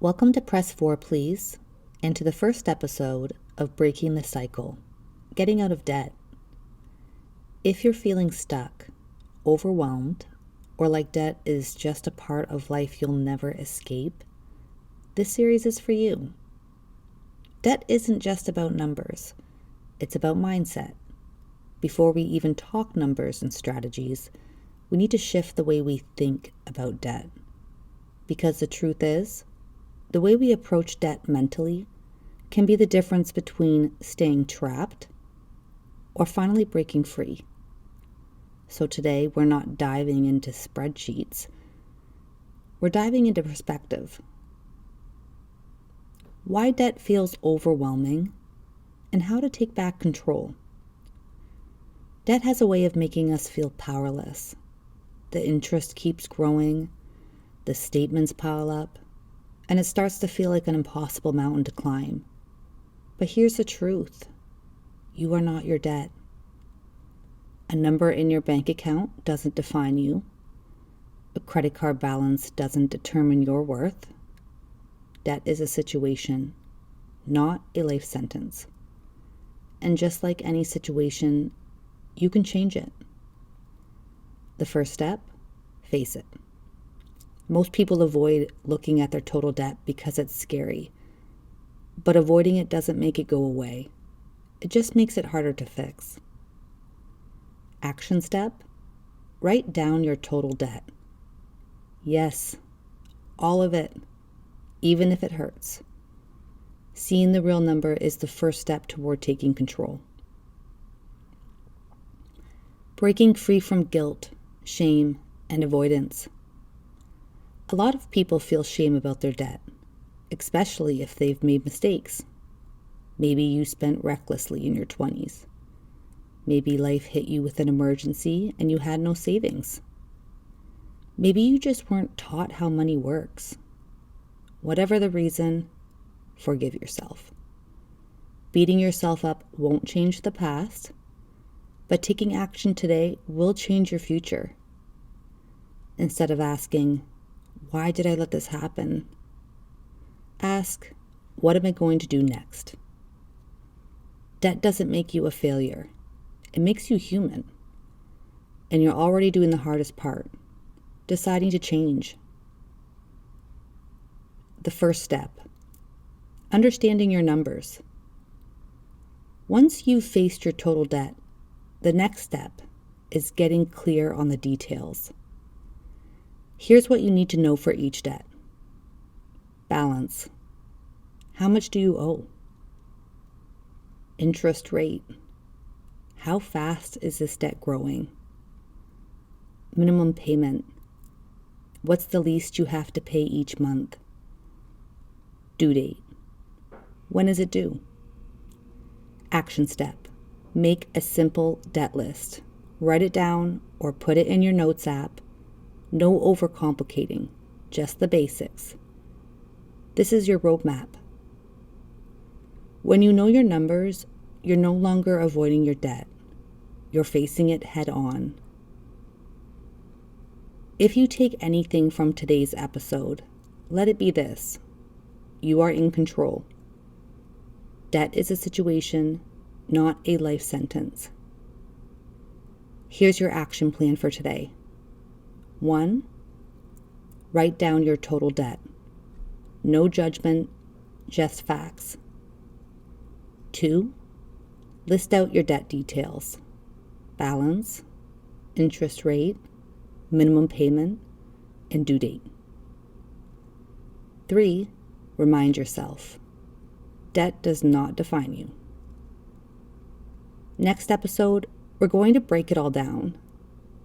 Welcome to Press 4, Please, and to the first episode of Breaking the Cycle, Getting Out of Debt. If you're feeling stuck, overwhelmed, or like debt is just a part of life you'll never escape, this series is for you. Debt isn't just about numbers, it's about mindset. Before we even talk numbers and strategies, we need to shift the way we think about debt. Because the truth is, the way we approach debt mentally can be the difference between staying trapped or finally breaking free. So today, we're not diving into spreadsheets. We're diving into perspective. Why debt feels overwhelming and how to take back control. Debt has a way of making us feel powerless. The interest keeps growing, the statements pile up, and it starts to feel like an impossible mountain to climb. But here's the truth. You are not your debt. A number in your bank account doesn't define you. A credit card balance doesn't determine your worth. Debt is a situation, not a life sentence. And just like any situation, you can change it. The first step, face it. Most people avoid looking at their total debt because it's scary. But avoiding it doesn't make it go away. It just makes it harder to fix. Action step, write down your total debt. Yes, all of it, even if it hurts. Seeing the real number is the first step toward taking control. Breaking free from guilt, shame, and avoidance. A lot of people feel shame about their debt, especially if they've made mistakes. Maybe you spent recklessly in your 20s. Maybe life hit you with an emergency and you had no savings. Maybe you just weren't taught how money works. Whatever the reason, forgive yourself. Beating yourself up won't change the past, but taking action today will change your future. Instead of asking, why did I let this happen? Ask, what am I going to do next? Debt doesn't make you a failure. It makes you human. And you're already doing the hardest part, deciding to change. The first step, understanding your numbers. Once you've faced your total debt, the next step is getting clear on the details. Here's what you need to know for each debt. Balance. How much do you owe? Interest rate. How fast is this debt growing? Minimum payment. What's the least you have to pay each month? Due date. When is it due? Action step. Make a simple debt list. Write it down or put it in your notes app. No overcomplicating, just the basics. This is your roadmap. When you know your numbers, you're no longer avoiding your debt. You're facing it head on. If you take anything from today's episode, let it be this. You are in control. Debt is a situation, not a life sentence. Here's your action plan for today. 1, write down your total debt. No judgment, just facts. 2, list out your debt details. Balance, interest rate, minimum payment, and due date. 3, remind yourself. Debt does not define you. Next episode, we're going to break it all down.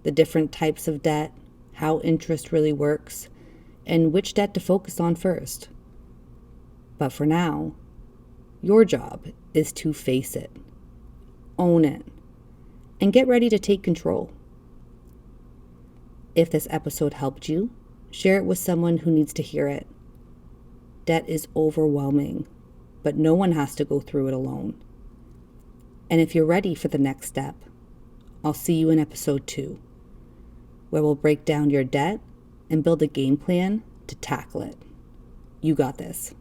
The different types of debt, how interest really works, and which debt to focus on first. But for now, your job is to face it, own it, and get ready to take control. If this episode helped you, share it with someone who needs to hear it. Debt is overwhelming, but no one has to go through it alone. And if you're ready for the next step, I'll see you in episode 2. Where we'll break down your debt and build a game plan to tackle it. You got this.